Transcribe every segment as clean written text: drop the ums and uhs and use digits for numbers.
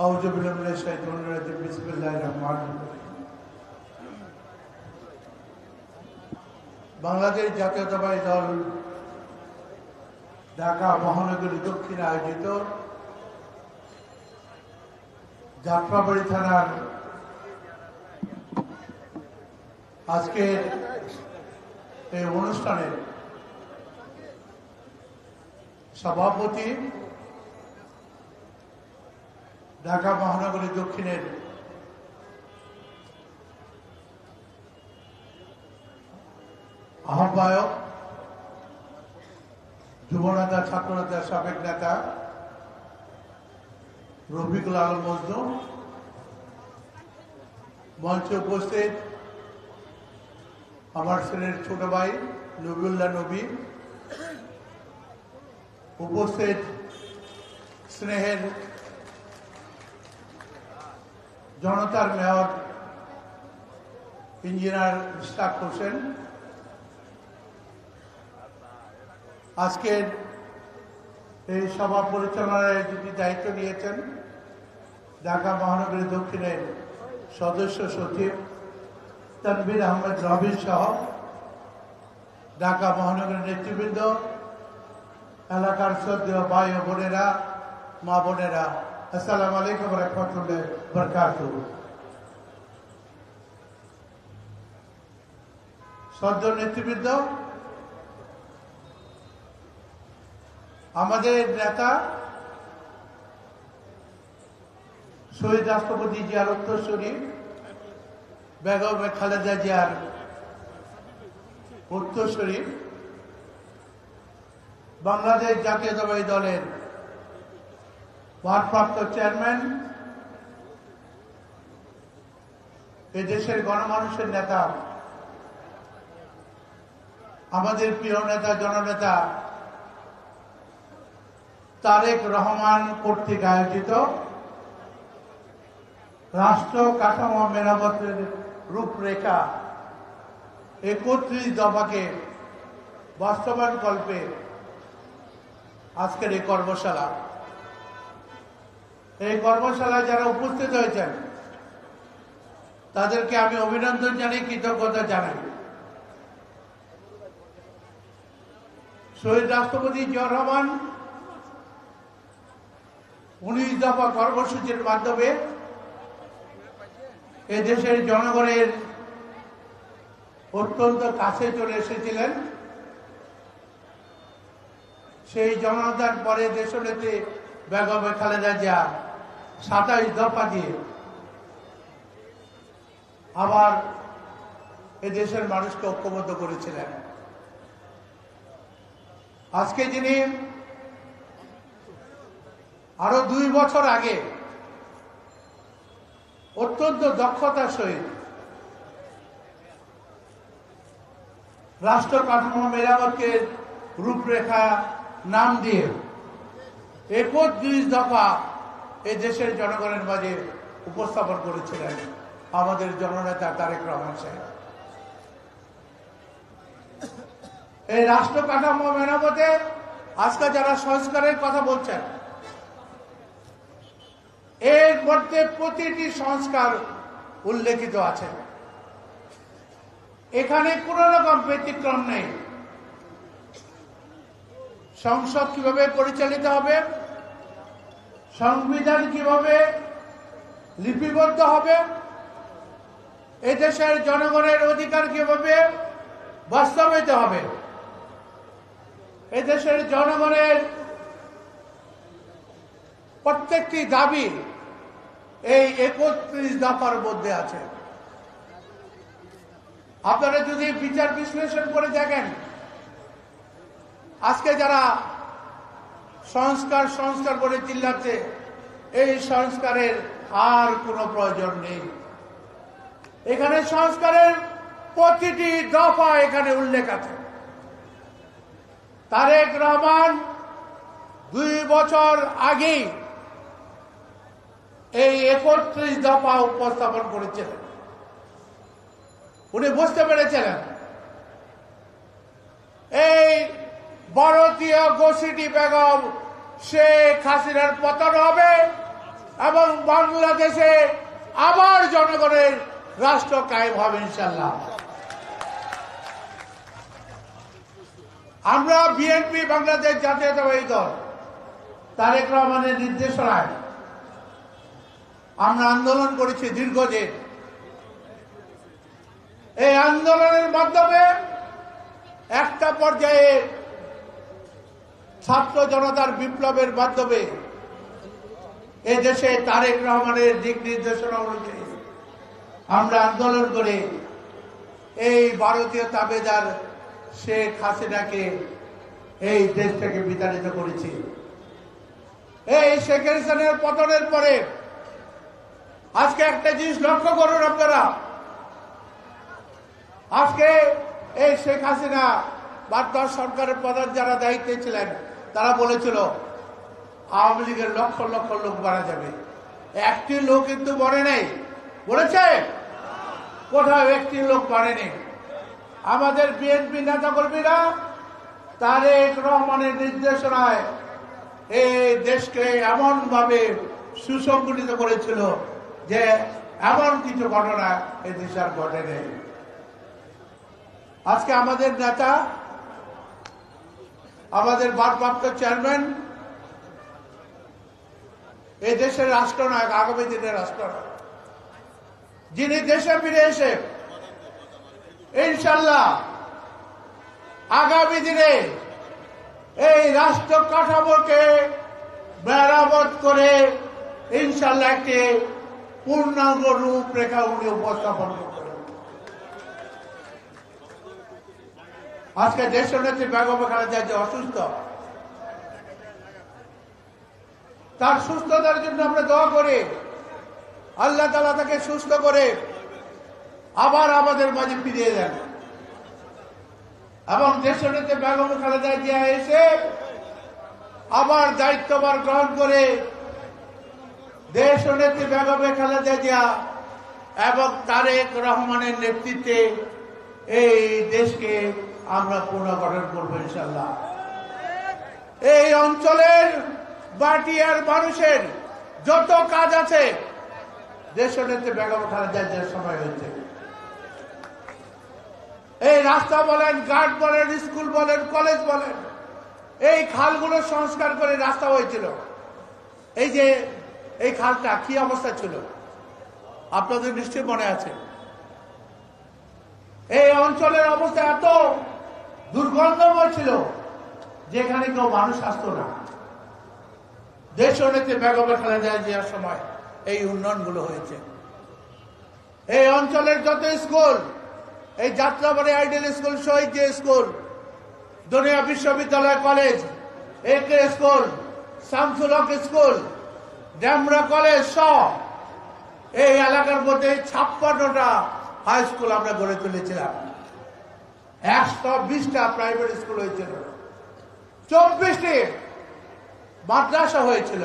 আউযু বিল্লাহি মিনাশ শাইতানির রাজিম বিসমিল্লাহির রহমানির রহিম। বাংলাদেশ জাতীয়তাবাদী দল ঢাকা মহানগরী দক্ষিণে আয়োজিত যাত্রাবাড়ি থানার আজকের এই অনুষ্ঠানের সভাপতি ঢাকা মহানগরী দক্ষিণের আহ্বায়ক, যুবনেতা, ছাত্রনেতা, সাবেক নেতা রফিকুল আলম মজনু, মঞ্চে উপস্থিত আমার শ্রেণীর ছোট ভাই নবিউল্লাহ নবী, উপস্থিত স্নেহের জনতার মেয়র ইঞ্জিনিয়ার ইশতাক হোসেন, আজকের এই সভা পরিচালনায় যিনি দায়িত্ব নিয়েছেন ঢাকা মহানগরী দক্ষিণের সদস্য সচিব তানভীর আহমেদ রবিন সহ ঢাকা মহানগরীর নেতৃবৃন্দ, এলাকার শ্রদ্ধেয় ভাই ও বোনেরা, মা বোনেরা, আসসালামু আলাইকুম ওয়া রাহমাতুল্লাহি ওয়া বারাকাতুহু। শ্রদ্ধেয় নেতৃবৃন্দ, আমাদের নেতা শহীদ রাষ্ট্রপতি জিয়ার উত্তরসূরি বেগম খালেদা জিয়ার উত্তরসূরি, বাংলাদেশ জাতীয়তাবাদী দলের ভারপ্রাপ্ত চেয়ারম্যান, এদেশের গণমানুষের নেতা, আমাদের প্রিয় নেতা জননেতা তারেক রহমান কর্তৃক আয়োজিত রাষ্ট্র কাঠামো মেরামতের রূপরেখা ৩১ দফাকে বাস্তবায়ন কল্পে আজকের এই কর্মশালা। এই কর্মশালায় যারা উপস্থিত হয়েছেন তাদেরকে আমি অভিনন্দন জানাই, কৃতজ্ঞতা জানাই। শহীদ রাষ্ট্রপতি জিয়াউর রহমান ১৯ দফা কর্মসূচির মাধ্যমে এদেশের জনগণের অত্যন্ত কাছে চলে এসেছিলেন। সেই জনতার পরে দেশনেত্রী বেগম খালেদা জিয়া ২৭ দফা দিয়ে আবার এদেশের মানুষকে ঐক্যবদ্ধ করেছিলেন। আজকে যিনি আরো ২ বছর আগে অত্যন্ত দক্ষতার সহিত রাষ্ট্র কাঠামো মেরামতকে রূপরেখা নাম দিয়ে ৩১ দফা এই দেশের জনগণের মাঝে উপস্থাপন করেছিলেন আমাদের জননেতা তারেক রহমান সাহেব। এই রাষ্ট্র কাঠামো মেরামতে আজকে যারা সংস্কারের কথা বলছেন, এর মধ্যে প্রতিটি সংস্কার উল্লেখিত আছে, এখানে কোন রকম ব্যতিক্রম নেই। সংসদ কিভাবে পরিচালিত হবে, সংবিধান কিভাবে লিপিবদ্ধ হবে, এদেশের জনগণের অধিকার কিভাবে বাস্তবায়িত হবে, এদেশের জনগণের প্রত্যেকটি দাবি এই ৩১ দফার মধ্যে আছে। আপনারা যদি বিচার বিশ্লেষণ করে দেখেন, আজকে যারা সংস্কার সংস্কার বলে চিল্লাচ্ছে, এই সংস্কারের আর কোনো প্রয়োজন নেই। এখানে সংস্কারের প্রতিটি দফা এখানে উল্লেখ আছে। তারেক রহমান ২ বছর আগেই এই ৩১ দফা উপস্থাপন করেছিলেন। উনি বুঝতে পেরেছিলেন এই ভারতীয় গোষ্ঠী বেগম শেখ হাসিনার পতন হবে, এবং বাংলাদেশে আবার জনগণের রাষ্ট্র কায়েম হবে ইনশাআল্লাহ। আমরা বিএনপি বাংলাদেশ জাতীয়তাবাদী দল তারেক রহমানের নির্দেশনায় আমরা আন্দোলন করেছি দীর্ঘদিন। এই আন্দোলনের মাধ্যমে একটা পর্যায়ে ছাত্র জনতার বিপ্লবের মাধ্যমে এই দেশে তারেক রহমানের দিক নির্দেশনা অনুযায়ী আমরা আন্দোলন করে এই ভারতীয় তাবেদার শেখ হাসিনাকে এই দেশ থেকে বিতাড়িত করেছি। এই শেখ হাসিনার পতনের পরে আজকে একটা জিনিস লক্ষ্য করুন আপনারা, আজকে এই শেখ হাসিনা বা তার সরকারের প্রধান যারা দায়িত্বে ছিলেন তারা বলেছিল আওয়ামী লীগের লক্ষ লক্ষ লোক মারা যাবে। একটি লোক কিন্তু মরে নেই, বলেছে কোথাও একটি লোক মারেনি। আমাদের বিএনপি নেতা কর্মীরা তারেক রহমানের নির্দেশনায় এই দেশকে এমন ভাবে সুসংগঠিত করেছিল যে এমন কিছু ঘটনা এই দেশে আর ঘটে নেই। আজকে আমাদের নেতা, আমাদের ভারপ্রাপ্ত চেয়ারম্যান, এই দেশের রাষ্ট্রনায়ক, আগামী দিনের রাষ্ট্রনায়ক, যিনি দেশে ফিরে এসে ইনশাল্লাহ আগামী দিনে এই রাষ্ট্র কাঠামোকে মেরামত করে ইনশাল্লাহ একটি পূর্ণাঙ্গ রূপরেখা উনি উপস্থাপন করবেন। আজকে দেশনেত্রী বেগম খালেদা জিয়া অসুস্থ, তার সুস্থতার জন্য আমরা দোয়া করি আল্লাহ তাআলা তাকে সুস্থ করে আবার আমাদের মাঝে ফিরিয়ে দেন এবং দেশনেত্রী বেগম খালেদা জিয়া এসে আবার দায়িত্বভার গ্রহণ করে দেশনেত্রী বেগম খালেদা জিয়া এবং তারেক রহমানের নেতৃত্বে এই দেশকে আমরা পুনর্গঠন করবো ইনশাআল্লাহ। এই অঞ্চলের বাটিয়ার মানুষের যত কাজ আছে দেশনেত্রী বেগম খালেদা জিয়ার সময় হয়েছে। এই রাস্তা বলেন, ঘাট বলেন, স্কুল বলেন, কলেজ বলেন, এই খালগুলো সংস্কার করে রাস্তা হয়েছিল। এই যে এই খালটা কি অবস্থা ছিল আপনাদের নিশ্চয়ই মনে আছে। এই অঞ্চলের অবস্থা এত দুর্গন্ধময় ছিল যেখানে কেউ মানুষ আসতো না। দেশনেত্রী বেগম খালেদা জিয়ার সময় এই উন্নয়নগুলো হয়েছে। এই অঞ্চলের যত স্কুল, এই যাত্রাবাড়ি আইডিয়াল স্কুল, শহীদ স্কুল, দুনিয়া বিশ্ববিদ্যালয় কলেজ, একে স্কুল, শামসুল হক স্কুল, ডেমরা কলেজ সহ এই এলাকার মধ্যে 56টা হাই স্কুল আমরা গড়ে তুলেছিলাম। 120টা প্রাইভেট স্কুল হয়েছিল, 24টি মাদ্রাসা হয়েছিল,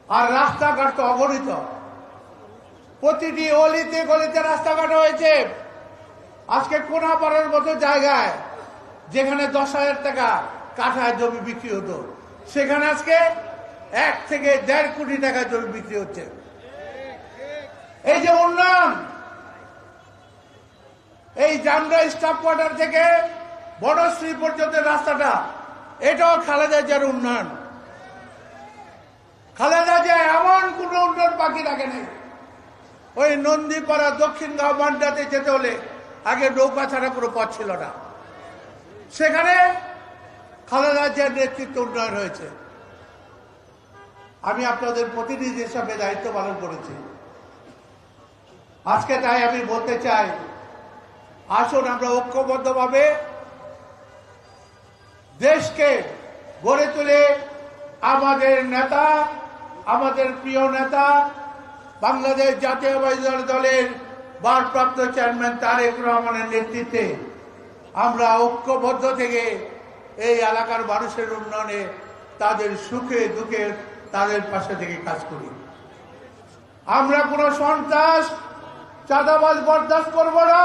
আর রাস্তাঘাট তো অগণিত। প্রতিটি অলিতে গলিতে রাস্তাঘাট হয়েছে। আজকে কোনাপাড়ার মতো জায়গায় যেখানে 10,000 টাকা কাঠায় জমি বিক্রি হতো সেখানে আজকে 1 থেকে 1.5 কোটি টাকা জমি বিক্রি হচ্ছে। এই যে উন্নয়ন, এই জামরা স্টাফ কোয়ার্টার থেকে বনশ্রী পর্যন্ত রাস্তাটা, এটাও খালেদা জিয়ার উন্নয়ন। খালেদা জিয়া এমন কোন উন্নয়ন বাকি রাখে নেই। ওই নন্দীপাড়া দক্ষিণগাঁও বান্ডাতে যেতে হলে আগে নৌকা ছাড়া কোনো পথ ছিল না, সেখানে খালেদা জিয়ার নেতৃত্বে উন্নয়ন হয়েছে। আমি আপনাদের প্রতিনিধি হিসাবে দায়িত্ব পালন করেছি। আজকে তাই আমি বলতে চাই, আসুন আমরা ঐক্যবদ্ধভাবে দেশকে গড়ে তুলে আমাদের নেতা, আমাদের প্রিয় নেতা, বাংলাদেশ জাতীয়তাবাদী দলের ভারপ্রাপ্ত চেয়ারম্যান তারেক রহমানের নেতৃত্বে আমরা ঐক্যবদ্ধ থেকে এই এলাকার মানুষের উন্নয়নে, তাদের সুখে দুঃখে তাদের পাশে থেকে কাজ করি। আমরা কোনো সন্ত্রাস, চাঁদাবাজ বরদাস্ত করব না।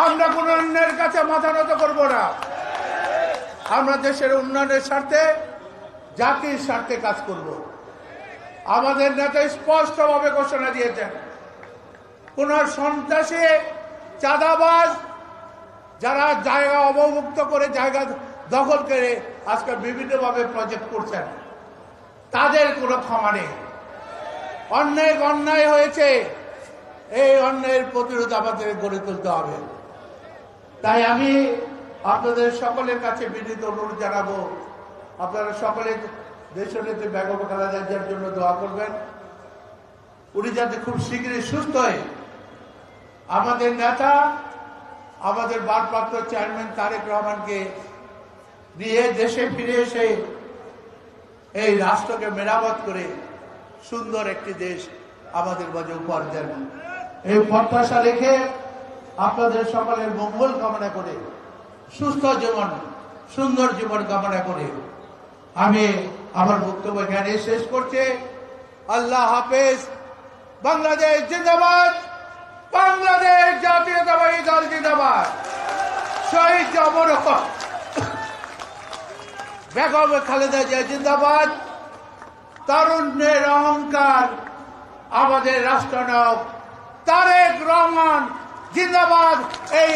আমরা কোনো অন্যের কাছে মাথা নত করব না। আমরা দেশের উন্নয়নের স্বার্থে জাতির স্বার্থে কাজ করব। আমাদের নেতা স্পষ্টভাবে ঘোষণা দিয়েছেন, কোন সন্ত্রাসী, চাঁদাবাজ, যারা জায়গা অবমুক্ত করে, জায়গা দখল করে আজকে বিভিন্নভাবে প্রজেক্ট করছেন, তাদের কোনো ক্ষমা নেই। অন্যায় হয়েছে, এই অন্যায়ের প্রতিরোধ আমাদের গড়ে তুলতে হবে। তাই আমি আপনাদের সকলের কাছে বিনীত অনুরোধ জানাবো, আপনারা সকলে দেশনেত্রী বেগম খালেদা জিয়ার জন্য দোয়া করবেন। উনি যাতে খুব শীঘ্রই সুস্থ হয়ে আমাদের নেতা, আমাদের ভারপ্রাপ্ত চেয়ারম্যান তারেক রহমানকে নিয়ে দেশে ফিরে এসে এই রাষ্ট্রকে মেরামত করে সুন্দর একটি দেশ আমাদের মাঝে উপহার দেন। এই প্রত্যাশা রেখে আপনাদের সকলের মঙ্গল কামনা করে, সুস্থ জীবন, সুন্দর জীবন কামনা করে আমি আমার বক্তব্য এখানে শেষ করছি। আল্লাহ হাফেজ। বাংলাদেশ জিন্দাবাদ, বাংলাদেশ জাতীয়তাবাদী দল জিন্দাবাদ। শহীদ অমর বেগম খালেদা জিয়া জিন্দাবাদ। তারুণ্যের অহংকার আমাদের রাষ্ট্রনায়ক তারেক রহমান জিন্দাবাদ। এই